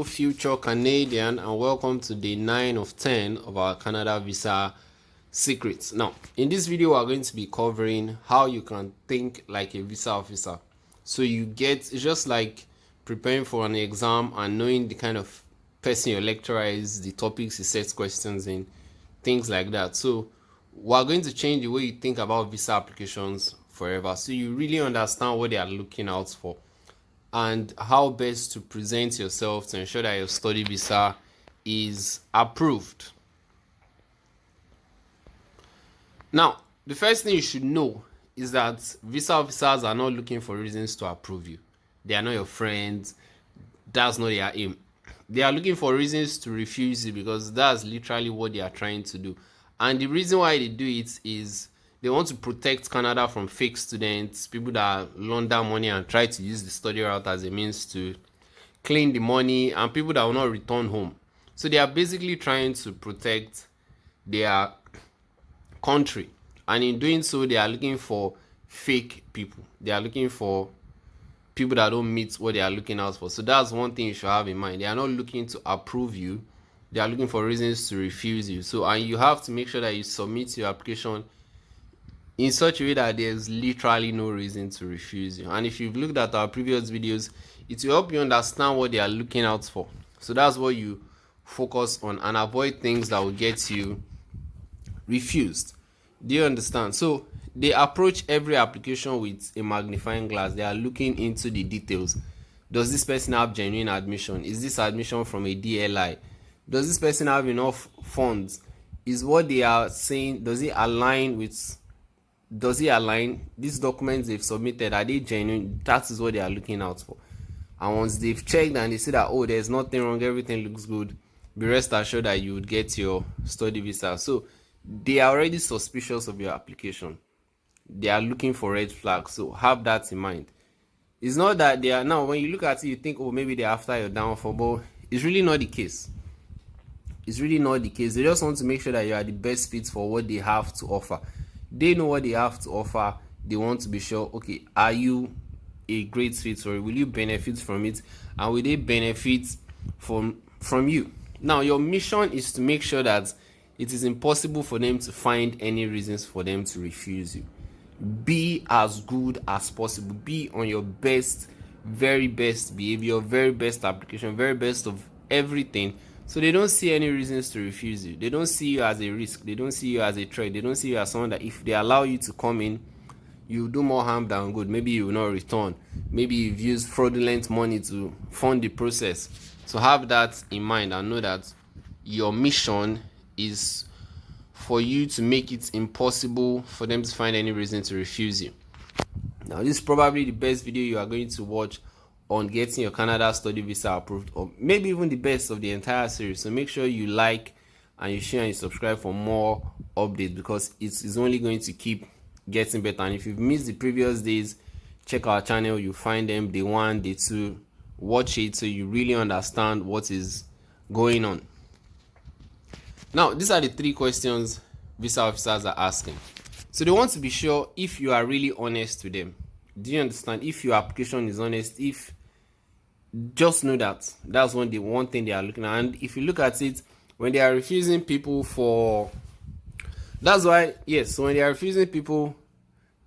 Hello, future Canadian, and welcome to day 9 of 10 of our Canada Visa secrets. Now, in this video, we're going to be covering how you can think like a visa officer. So it's just like preparing for an exam and knowing the kind of person your lecturer is, the topics he sets questions in, things like that. So we're going to change the way you think about visa applications forever, so you really understand what they are looking out for and how best to present yourself to ensure that your study visa is approved. Now, the first thing you should know is that visa officers are not looking for reasons to approve you. They are not your friends. That's not their aim. They are looking for reasons to refuse you, because that's literally what they are trying to do. And the reason why they do it is they want to protect Canada from fake students, people that launder money and try to use the study route as a means to clean the money, and people that will not return home. So they are basically trying to protect their country, and in doing so, they are looking for fake people. They are looking for people that don't meet what they are looking out for. So that's one thing you should have in mind. They are not looking to approve you. They are looking for reasons to refuse you. So, and you have to make sure that you submit your application in such a way that there's literally no reason to refuse you. And if you've looked at our previous videos, it will help you understand what they are looking out for. So that's what you focus on and avoid things that will get you refused. Do you understand? So they approach every application with a magnifying glass. They are looking into the details. Does this person have genuine admission? Is this admission from a DLI? Does this person have enough funds? Is what they are saying, does it align these documents they've submitted? Are they genuine? That is what they are looking out for. And once they've checked and they see that, oh, there's nothing wrong, everything looks good, be rest assured that you would get your study visa. So they are already suspicious of your application. They are looking for red flags. So have that in mind. It's not that they are, now when you look at it, you think, oh, maybe they're after your downfall, but it's really not the case. It's really not the case. They just want to make sure that you are the best fit for what they have to offer. They know what they have to offer. They want to be sure, okay, are you a great fit for it? Will you benefit from it? And will they benefit from you? Now, your mission is to make sure that it is impossible for them to find any reasons for them to refuse you. Be as good as possible. Be on your best, very best behavior, very best application, very best of everything. So they don't see any reasons to refuse you. They don't see you as a risk. They don't see you as a threat. They don't see you as someone that if they allow you to come in, you do more harm than good. Maybe you will not return. Maybe you've used fraudulent money to fund the process. So have that in mind and know that your mission is for you to make it impossible for them to find any reason to refuse you. Now, this is probably the best video you are going to watch on getting your Canada study visa approved, or maybe even the best of the entire series. So make sure you like and you share and you subscribe for more updates, because it is only going to keep getting better. And if you've missed the previous days, check our channel. You find them day 1, day 2. Watch it so you really understand what is going on. Now, these are the 3 questions visa officers are asking. So they want to be sure if you are really honest with them. Do you understand? If your application is honest, just know that that's one thing they are looking at. And if you look at it, when they are refusing people when they are refusing people,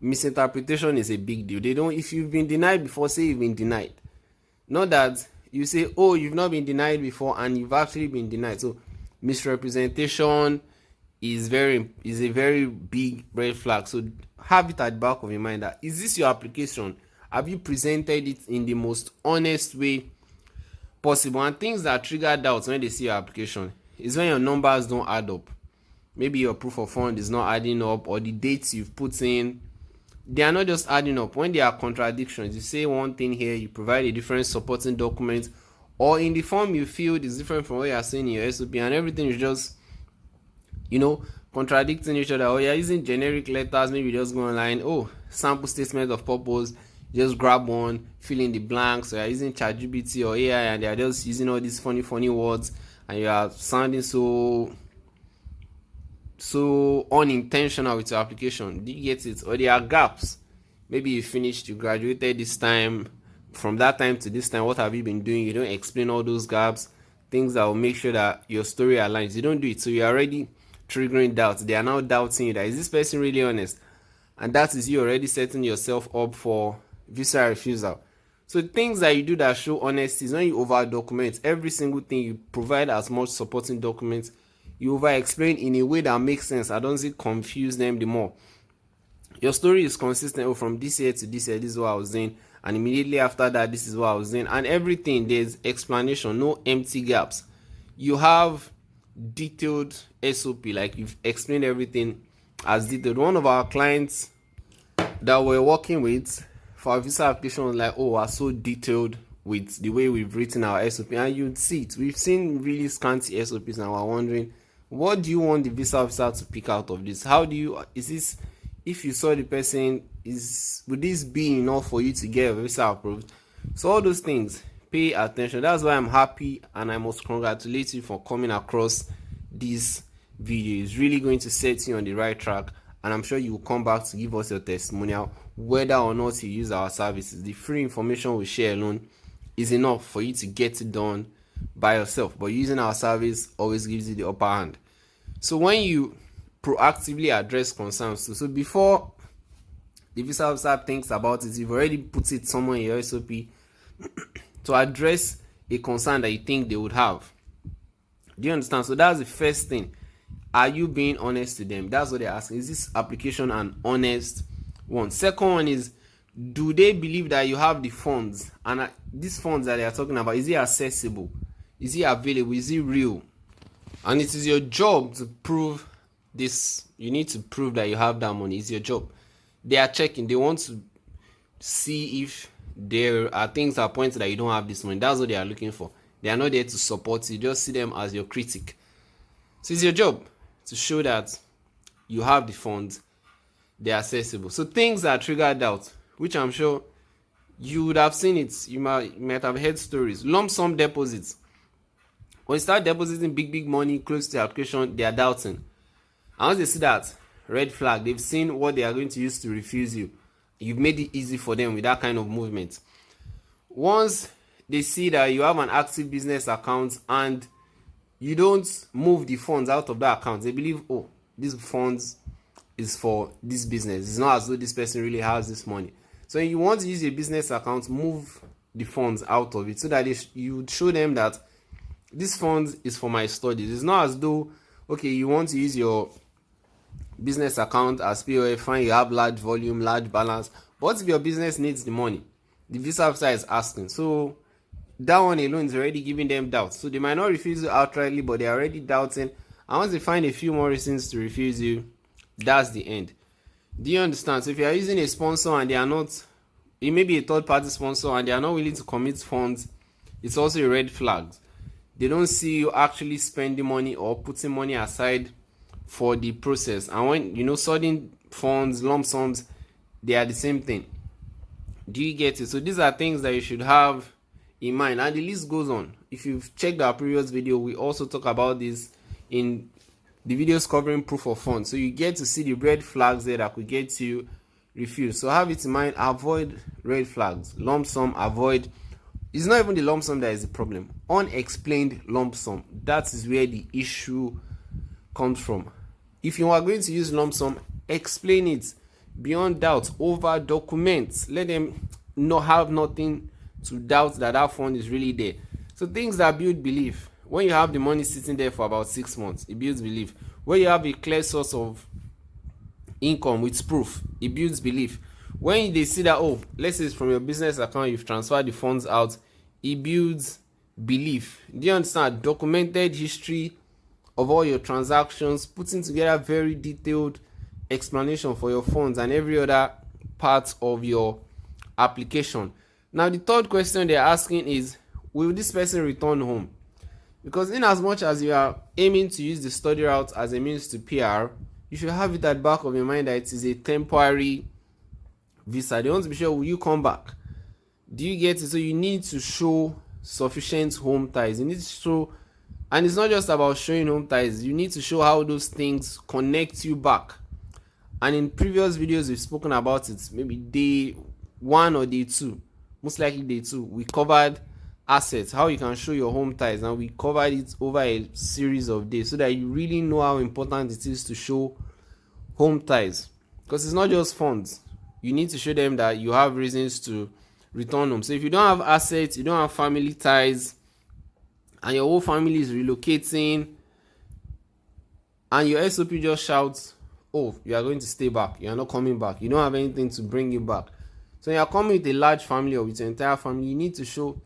misinterpretation is a big deal. If you've been denied before, say you've been denied. Not that you say, oh, you've not been denied before and you've actually been denied. So misrepresentation is a very big red flag. So have it at the back of your mind that, is this your application? Have you presented it in the most honest way possible? And things that trigger doubts when they see your application is when your numbers don't add up. Maybe your proof of fund is not adding up, or the dates you've put in, they are not just adding up. When there are contradictions, you say one thing here, you provide a different supporting document, or in the form you filled is different from what you are saying in your SOP, and everything is just, contradicting each other. Or you're using generic letters, maybe just go online, oh, sample statement of purpose, just grab one, fill in the blanks. So you're using ChatGPT or AI and they're just using all these funny words, and you are sounding so unintentional with your application. Do you get it? Or there are gaps. Maybe you graduated this time, from that time to this time, what have you been doing? You don't explain all those gaps, things that will make sure that your story aligns. You don't do it, so you're already triggering doubts. They are now doubting you that, is this person really honest? And that is you already setting yourself up for visa refusal. So things that you do that show honesty is when you over document every single thing. You provide as much supporting documents, you over explain in a way that makes sense. I don't see confuse them the more. Your story is consistent. Oh, from this year to this year, this is what I was doing, and immediately after that, this is what I was doing, and everything, there's explanation, no empty gaps. You have detailed SOP, like you've explained everything as detailed. One of our clients that we're working with for our visa application was like, oh, we're so detailed with the way we've written our SOP, and you'd see it. We've seen really scanty SOPs, and we're wondering, what do you want the visa officer to pick out of this? How do you, is this, if you saw the person, would this be enough for you to get a visa approved? So all those things, pay attention. That's why I'm happy, and I must congratulate you for coming across this video. It's really going to set you on the right track, and I'm sure you will come back to give us your testimonial whether or not you use our services. The free information we share alone is enough for you to get it done by yourself, but using our service always gives you the upper hand. So when you proactively address concerns, so before the visa officer thinks about it, you've already put it somewhere in your SOP to address a concern that you think they would have. Do you understand? So that's the first thing. Are you being honest to them? That's what they're asking. Is this application an honest one? Second one is, do they believe that you have the funds? And these funds that they are talking about, is it accessible? Is it available? Is it real? And it is your job to prove this. You need to prove that you have that money. It's your job. They are checking. They want to see if there are things that point that you don't have this money. That's what they are looking for. They are not there to support you. Just see them as your critic. So it's your job to show that you have the funds, they're accessible. So things that trigger doubt, which I'm sure you would have seen it. You might have heard stories. Lump sum deposits. When you start depositing big money close to the application, they are doubting. And once they see that red flag, they've seen what they are going to use to refuse you. You've made it easy for them with that kind of movement. Once they see that you have an active business account and you don't move the funds out of that account, they believe, oh, these funds is for this business. It's not as though this person really has this money. So you want to use your business account, move the funds out of it so that you would show them that this fund is for my studies. It's not as though, okay, you want to use your business account as POF, fine, you have large volume, large balance. But if your business needs the money, the visa officer is asking. So that one alone is already giving them doubts. So they might not refuse you outrightly, but they're already doubting. And once they find a few more reasons to refuse you, that's the end. Do you understand? So if you are using a sponsor and they are not, it may be a third party sponsor and they are not willing to commit funds, it's also a red flag. They don't see you actually spending money or putting money aside for the process. And when, sudden funds, lump sums, they are the same thing. Do you get it? So these are things that you should have in mind, and the list goes on. If you've checked our previous video, we also talk about this in the videos covering proof of funds. So you get to see the red flags there that could get you refused. So have it in mind. Avoid red flags. Lump sum, avoid. It's not even the lump sum that is the problem. Unexplained lump sum, that is where the issue comes from. If you are going to use lump sum, explain it beyond doubt. Over document. Let them not have nothing to doubt that fund is really there. So things that build belief. When you have the money sitting there for about 6 months, it builds belief. When you have a clear source of income with proof, it builds belief. When they see that, oh, let's say it's from your business account, you've transferred the funds out, it builds belief. Do you understand? Documented history of all your transactions, putting together very detailed explanation for your funds and every other part of your application. Now, the third question they're asking is, will this person return home? Because in as much as you are aiming to use the study route as a means to PR, you should have it at the back of your mind that it is a temporary visa. They want to be sure, will you come back? Do you get it? So you need to show sufficient home ties. You need to show, and it's not just about showing home ties. You need to show how those things connect you back. And in previous videos, we've spoken about it. Maybe day 1 or day 2. most likely day 2, we covered assets, how you can show your home ties, and we covered it over a series of days so that you really know how important it is to show home ties. Because it's not just funds, you need to show them that you have reasons to return home. So if you don't have assets, you don't have family ties, and your whole family is relocating, and your SOP just shouts, oh, you are going to stay back, you are not coming back, you don't have anything to bring you back. So you are coming with a large family or with your entire family, you need to show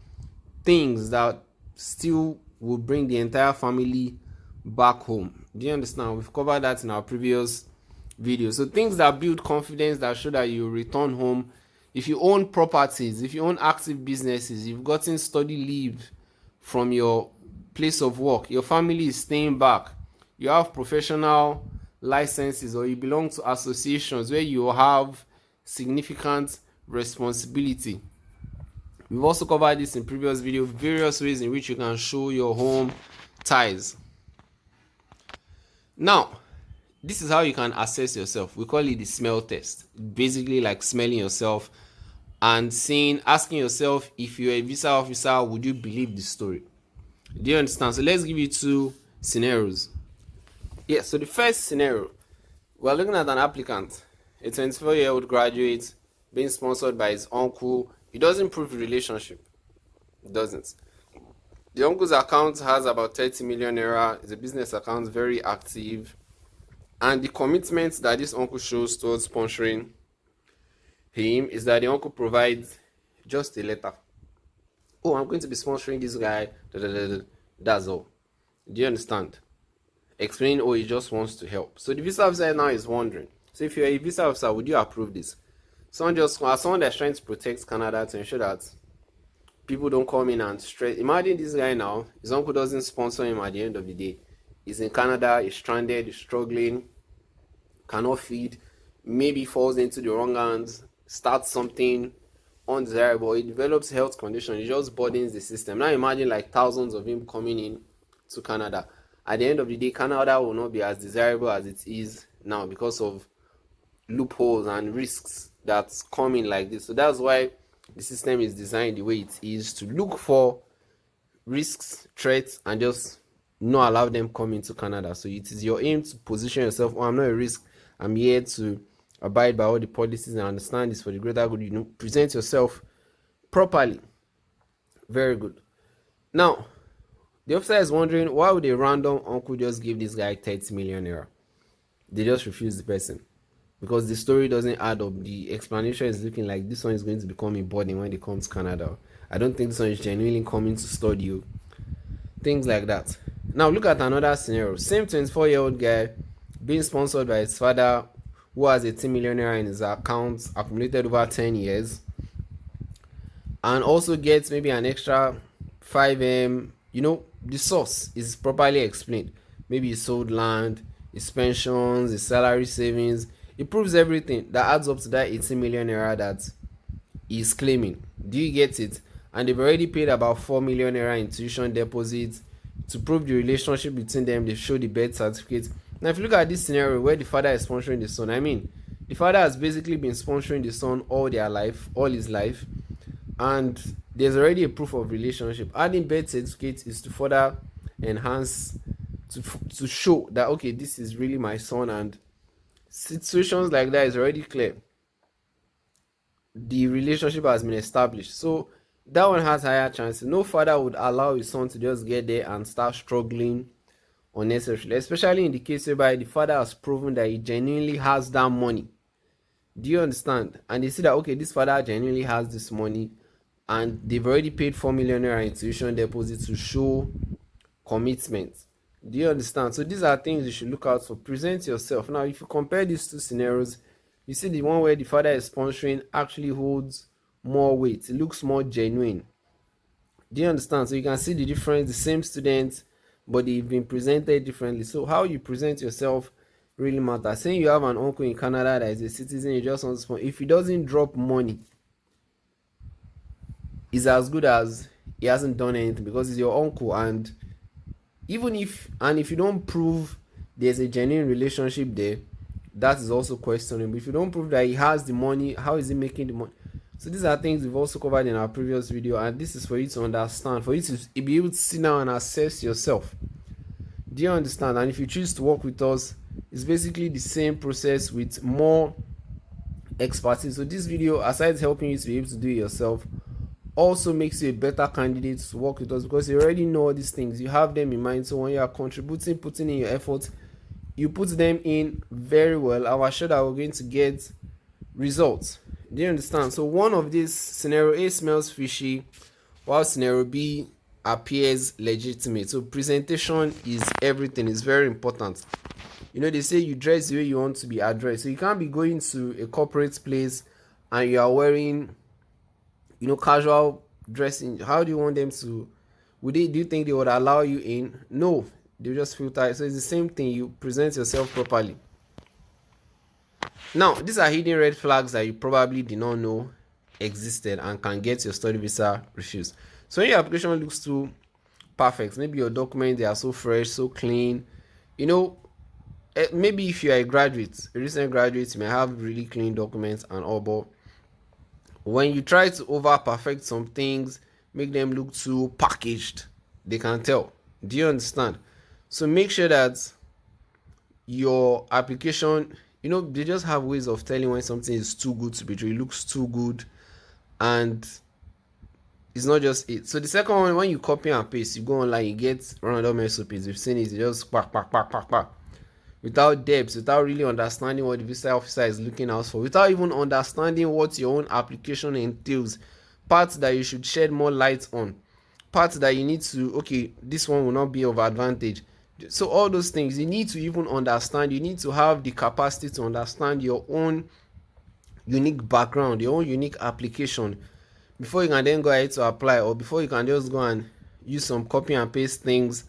things that still will bring the entire family back home. Do you understand? We've covered that in our previous video. So things that build confidence, that show that you return home. If you own properties, if you own active businesses, you've gotten study leave from your place of work, your family is staying back, you have professional licenses, or you belong to associations where you have significant responsibility. We've also covered this in previous video, various ways in which you can show your home ties. Now, this is how you can assess yourself. We call it the smell test. Basically like smelling yourself and asking yourself, if you're a visa officer, would you believe the story? Do you understand? So let's give you 2 scenarios. Yeah, so the first scenario, we're looking at an applicant, a 24-year-old graduate being sponsored by his uncle. It doesn't prove the relationship. It doesn't. The uncle's account has about 30 million naira. It's a business account, very active. And the commitment that this uncle shows towards sponsoring him is that the uncle provides just a letter. Oh, I'm going to be sponsoring this guy. That's all. Do you understand? Explaining, oh, he just wants to help. So the visa officer now is wondering. So if you're a visa officer, would you approve this? Someone that's trying to protect Canada to ensure that people don't come in and stress. Imagine this guy now, his uncle doesn't sponsor him at the end of the day. He's in Canada, he's stranded, he's struggling, cannot feed, maybe falls into the wrong hands, starts something undesirable, he develops health condition, he just burdens the system. Now imagine like thousands of him coming in to Canada. At the end of the day, Canada will not be as desirable as it is now because of loopholes and risks that's coming like this. So that's why the system is designed the way it is, to look for risks, threats, and just not allow them come into Canada. So it is your aim to position yourself, oh, I'm not a risk, I'm here to abide by all the policies and understand this for the greater good. You know, present yourself properly. Very good. Now, the officer is wondering, why would a random uncle just give this guy 30 million naira? They just refuse the person because the story doesn't add up. The explanation is looking like this one is going to become a burden when they come to Canada. I don't think this one is genuinely coming to study you. Things like that. Now look at another scenario. Same 24-year-old guy being sponsored by his father, who has 18 million naira in his account, accumulated over 10 years, and also gets maybe an extra 5M. You know, the source is properly explained. Maybe he sold land, his pensions, his salary savings. It proves everything that adds up to that 18 million naira that he's claiming. Do you get it? And they've already paid about 4 million naira in tuition deposits to prove the relationship between them. They show the birth certificate. Now, if you look at this scenario where the father is sponsoring the son, I mean, the father has basically been sponsoring the son all his life, and there's already a proof of relationship. Adding birth certificate is to further enhance, to show that, okay, this is really my son, and situations like that is already clear. The relationship has been established. So that one has higher chances. No father would allow his son to just get there and start struggling unnecessarily, especially in the case whereby the father has proven that he genuinely has that money. Do you understand? And they see that, okay, this father genuinely has this money, and they've already paid 4 million naira in tuition deposit to show commitment. Do you understand? So these are things you should look out for. Present yourself. Now, if you compare these two scenarios, you see the one where the father is sponsoring actually holds more weight. It looks more genuine. Do you understand? So you can see the difference. The same students, but they've been presented differently. So how you present yourself really matters. Saying you have an uncle in Canada that is a citizen, you just want to sponsor. If he doesn't drop money, it's as good as he hasn't done anything, because it's your uncle. And even if you don't prove there's a genuine relationship there, that is also questionable. If you don't prove that he has the money, how is he making the money? So these are things we've also covered in our previous video, and this is for you to understand, for you to be able to sit down and assess yourself. Do you understand? And if you choose to work with us, it's basically the same process with more expertise. So this video, aside helping you to be able to do it yourself, also makes you a better candidate to work with us, because you already know all these things, you have them in mind. So when you are contributing, putting in your effort, you put them in very well. I'm sure that we're going to get results. Do you understand? So one of these, scenario A smells fishy, while scenario B appears legitimate. So presentation is everything. It's very important. You know, they say you dress the way you want to be addressed. So you can't be going to a corporate place and you are wearing, you know, casual dressing. How do you want them to, do you think they would allow you in? No, they just filter it. So it's the same thing. You present yourself properly. Now, these are hidden red flags that you probably did not know existed and can get your study visa refused. So when your application looks too perfect, maybe your documents, they are so fresh, so clean, you know, maybe if you are a graduate, a recent graduate, you may have really clean documents and all, but when you try to over perfect some things, make them look too packaged, they can tell. Do you understand? So make sure that your application, you know, they just have ways of telling when something is too good to be true. It looks too good, and it's not just it. So the second one, when you copy and paste, you go online, you get random SOPs. We've seen it, you just pack, without depth, without really understanding what the visa officer is looking out for, without even understanding what your own application entails, parts that you should shed more light on, parts that you need to, okay, this one will not be of advantage. So all those things you need to even understand. You need to have the capacity to understand your own unique background, your own unique application, before you can then go ahead to apply, or before you can just go and use some copy and paste things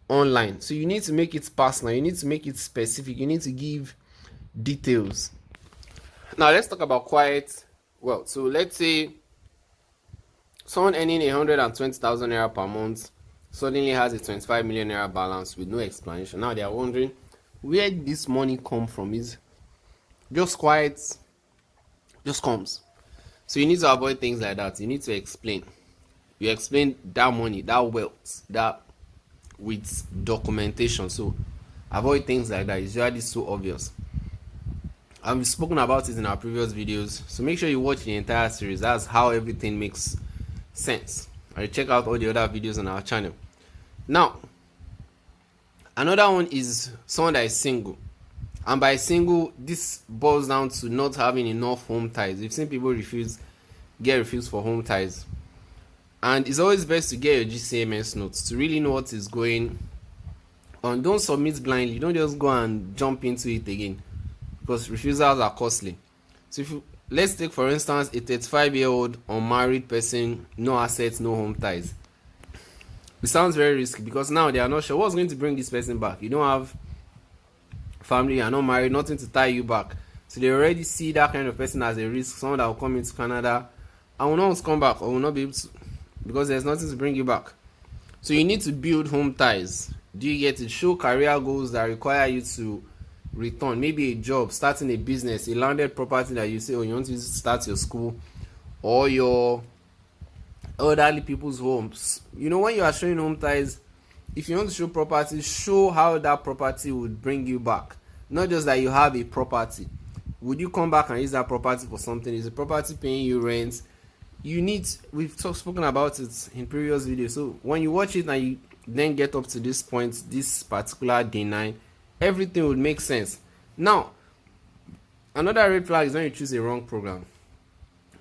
online. So you need to make it personal, you need to make it specific, you need to give details. Now let's talk about quiet wealth. So let's say someone earning 120,000 naira per month suddenly has a 25 million naira balance with no explanation. Now they are wondering where this money come from. Is just quiet, just comes. So you need to avoid things like that. You need to explain. You explain that money, that wealth, that with documentation. So avoid things like that. It's usually so obvious. I've spoken about it in our previous videos, so make sure you watch the entire series. That's how everything makes sense. Or check out all the other videos on our channel. Now, another one is someone that is single, and by single, this boils down to not having enough home ties. You've seen people get refused for home ties, and it's always best to get your GCMS notes to really know what is going on. Don't submit blindly. Don't just go and jump into it again, because refusals are costly. So let's take for instance a 35-year-old unmarried person, no assets, no home ties. It sounds very risky, because now they are not sure what's going to bring this person back. You don't have family, you are not married, nothing to tie you back. So they already see that kind of person as a risk, someone that will come into Canada and will not come back, or will not be able to, because there's nothing to bring you back. So you need to build home ties. Do you get it? Show career goals that require you to return. Maybe a job, starting a business, a landed property that you say, oh, you want to start your school, or your elderly people's homes. You know, when you are showing home ties, if you want to show property, show how that property would bring you back. Not just that you have a property. Would you come back and use that property for something? Is the property paying you rent? We've spoken about it in previous videos. So when you watch it and you then get up to this point, this particular day 9, everything would make sense. Now, another red flag is when you choose a wrong program.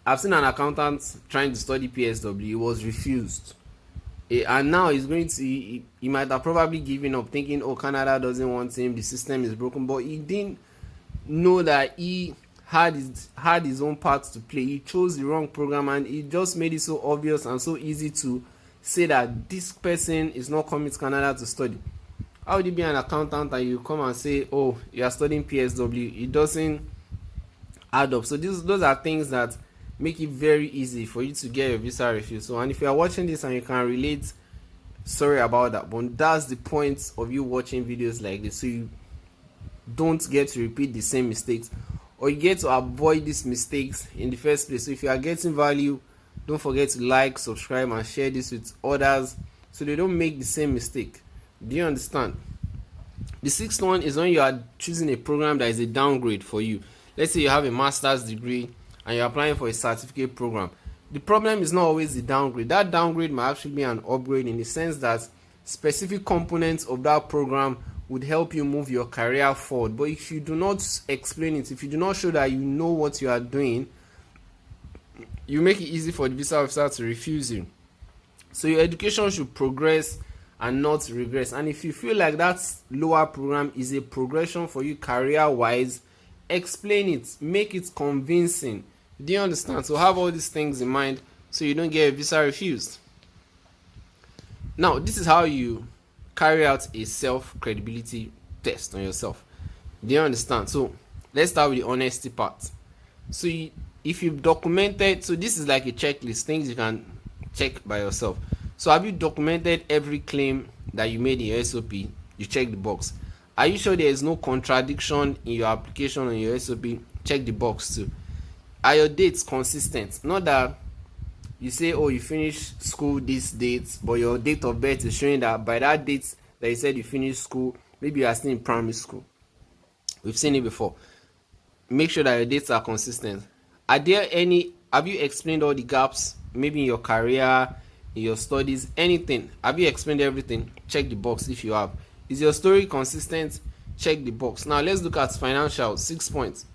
I've seen an accountant trying to study PSW, he was refused. And now he's going to, he might have probably given up, thinking, oh, Canada doesn't want him, the system is broken. But he didn't know that he had his own part to play. He chose the wrong program, and it just made it so obvious and so easy to say that this person is not coming to Canada to study. How would you be an accountant and you come and say, oh, you are studying PSW? It doesn't add up. So those are things that make it very easy for you to get your visa refused. So, and if you are watching this and you can relate, sorry about that, but that's the point of you watching videos like this, so you don't get to repeat the same mistakes or you get to avoid these mistakes in the first place. So if you are getting value, don't forget to like, subscribe, and share this with others so they don't make the same mistake. Do you understand? The sixth one is when you are choosing a program that is a downgrade for you. Let's say you have a master's degree and you're applying for a certificate program. The problem is not always the downgrade. That downgrade might actually be an upgrade in the sense that specific components of that program would help you move your career forward. But if you do not explain it, if you do not show that you know what you are doing, you make it easy for the visa officer to refuse you. So your education should progress and not regress. And if you feel like that lower program is a progression for you career wise, explain it, make it convincing. Do you understand? So have all these things in mind so you don't get a visa refused. Now, this is how you carry out a self credibility test on yourself. Do you understand? So let's start with the honesty part. So if you've documented, so this is like a checklist, things you can check by yourself. So have you documented every claim that you made in your SOP? You check the box. Are you sure there is no contradiction in your application on your SOP? Check the box too. Are your dates consistent? Not that you say, oh, you finished school this date, but your date of birth is showing that by that date that you said you finished school, maybe you are still in primary school. We've seen it before. Make sure that your dates are consistent. Have you explained all the gaps, maybe in your career, in your studies, anything? Have you explained everything? Check the box if you have. Is your story consistent? Check the box. Now let's look at financials. 6 points.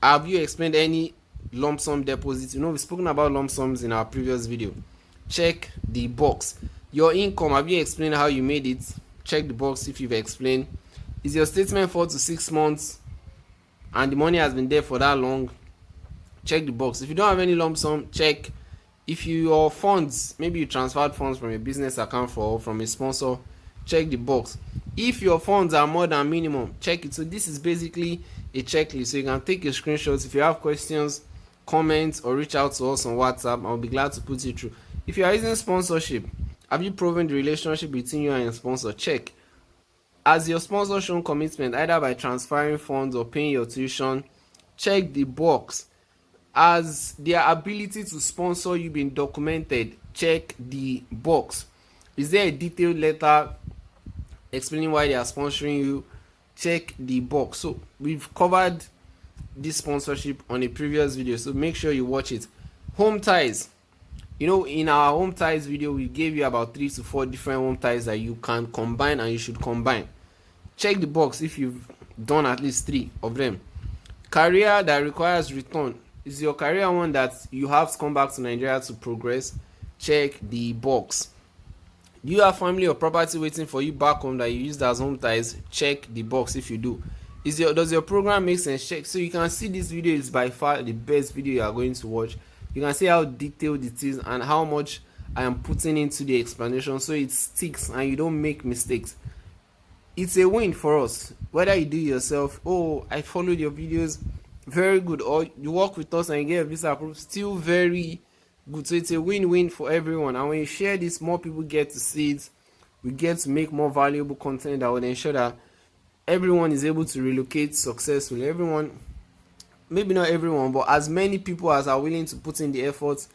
Have you explained any lump sum deposits? We've spoken about lump sums in our previous video. Check the box. Your income, have you explained how you made it? Check the box if you've explained. Is your statement 4 to 6 months and the money has been there for that long? Check the box. If you don't have any lump sum, check. If your funds, maybe you transferred funds from a business account or from a sponsor, check the box. If your funds are more than minimum, check it. So this is basically a checklist. So you can take your screenshots. If you have questions, comments, or reach out to us on WhatsApp, I'll be glad to put you through. If you are using sponsorship, have you proven the relationship between you and your sponsor? Check. Has your sponsor shown commitment either by transferring funds or paying your tuition? Check the box. Has their ability to sponsor you been documented? Check the box. Is there a detailed letter explaining why they are sponsoring you? Check the box. So we've covered this sponsorship on a previous video, so make sure you watch it. Home ties. In our home ties video, we gave you about 3 to 4 different home ties that you can combine and you should combine. Check the box if you've done at least 3 of them. Career that requires return. Is your career one that you have to come back to Nigeria to progress? Check the box. Do you have family or property waiting for you back home that you used as home ties? Check the box if you do. Does your program make sense? Check. So you can see this video is by far the best video you are going to watch. You can see how detailed it is and how much I am putting into the explanation so it sticks and you don't make mistakes. It's a win for us. Whether you do yourself, oh, I followed your videos, very good, or you work with us and you get a visa approved, still very good. So it's a win-win for everyone. And when you share this, more people get to see it. We get to make more valuable content that will ensure that everyone is able to relocate successfully. Everyone, maybe not everyone, but as many people as are willing to put in the effort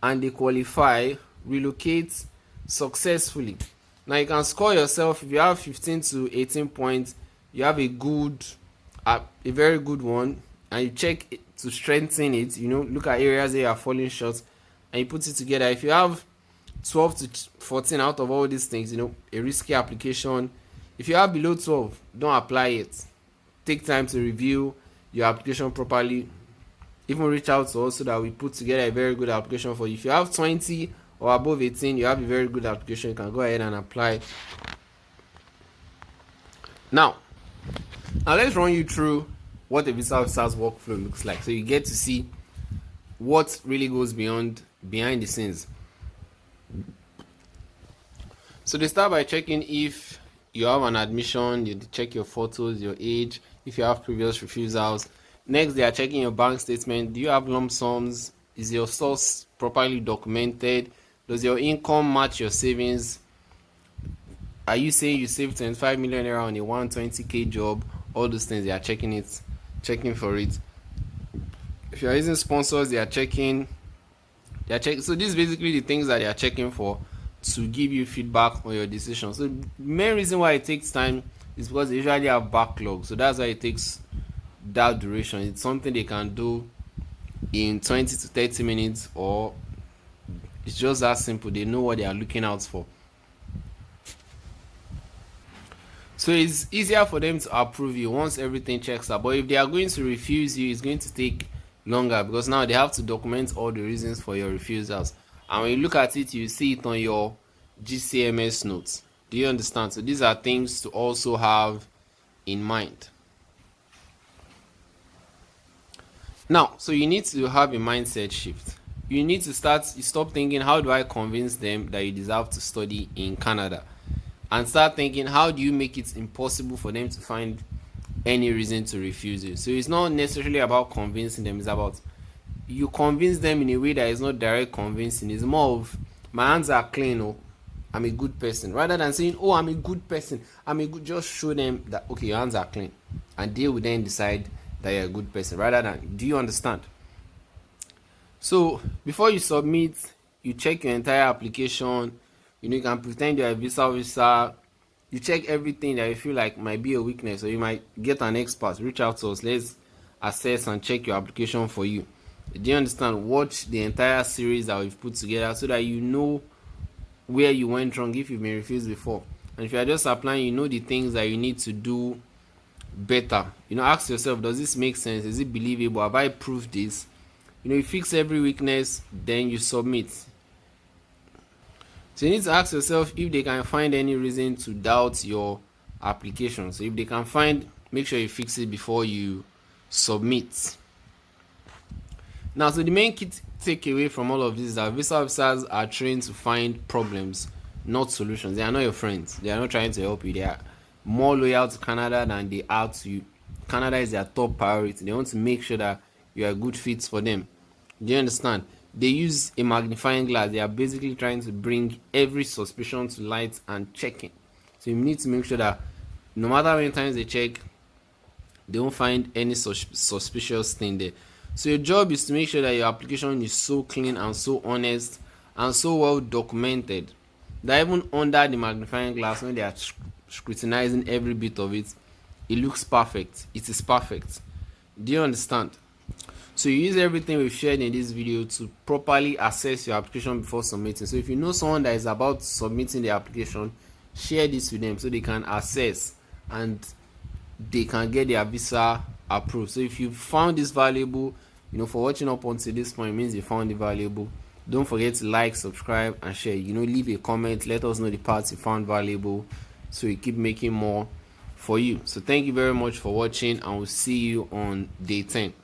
and they qualify, relocate successfully. Now you can score yourself. If you have 15 to 18 points, you have a very good one, and you check it to strengthen it. Look at areas that you are falling short and you put it together. If you have 12 to 14 out of all these things, a risky application. If you have below 12, don't apply it. Take time to review your application properly. Even reach out to us so that we put together a very good application for you. If you have 20 or above 18, you have a very good application. You can go ahead and apply. Now let's run you through what a visa officer's workflow looks like, so you get to see what really goes behind the scenes. So they start by checking if you have an admission. You check your photos, your age, if you have previous refusals. Next, they are checking your bank statement. Do you have lump sums? Is your source properly documented? Does your income match your savings? Are you saying you saved 25 million naira on a 120k job? All those things, they are checking for it. if you're using sponsors, so this is basically the things that they are checking for to give you feedback on your decision. So the main reason why it takes time is because they usually have backlog, so that's why it takes that duration. It's something they can do in 20 to 30 minutes, or it's just that simple. They know what they are looking out for. So it's easier for them to approve you once everything checks out. But if they are going to refuse you, it's going to take longer, because now they have to document all the reasons for your refusals. And when you look at it, you see it on your GCMS notes. Do you understand? So these are things to also have in mind. Now, so you need to have a mindset shift. You need to stop thinking, how do I convince them that you deserve to study in Canada? And start thinking, how do you make it impossible for them to find any reason to refuse you? So it's not necessarily about convincing them, it's about you convince them in a way that is not direct convincing. It's more of, my hands are clean, oh, I'm a good person. Rather than saying, oh, I'm a good person, just show them that, okay, your hands are clean. And they will then decide that you're a good person. Rather than, do you understand? So before you submit, you check your entire application. You can pretend you're a visa officer. You check everything that you feel like might be a weakness, or you might get an expert. Reach out to us. Let's assess and check your application for you. Do you understand? Watch the entire series that we've put together so that you know where you went wrong if you've been refused before. And if you are just applying, you know the things that you need to do better. Ask yourself, does this make sense? Is it believable? Have I proved this? You fix every weakness, then you submit. So you need to ask yourself if they can find any reason to doubt your application. So if they can find, make sure you fix it before you submit. Now, so the main key takeaway from all of this is that visa officers are trained to find problems, not solutions. They are not your friends. They are not trying to help you. They are more loyal to Canada than they are to you. Canada is their top priority. They want to make sure that you are a good fit for them. Do you understand? They use a magnifying glass. They are basically trying to bring every suspicion to light and checking. So you need to make sure that no matter how many times they check, they won't find any suspicious thing there. So your job is to make sure that your application is so clean and so honest and so well documented that even under the magnifying glass, when they are scrutinizing every bit of it, it looks perfect. It is perfect. Do you understand? So you use everything we've shared in this video to properly assess your application before submitting. So if you know someone that is about submitting the application, share this with them so they can assess and they can get their visa approved. So if you found this valuable, for watching up until this point, it means you found it valuable. Don't forget to like, subscribe, and share. Leave a comment. Let us know the parts you found valuable so we keep making more for you. So thank you very much for watching, and we'll see you on day 10.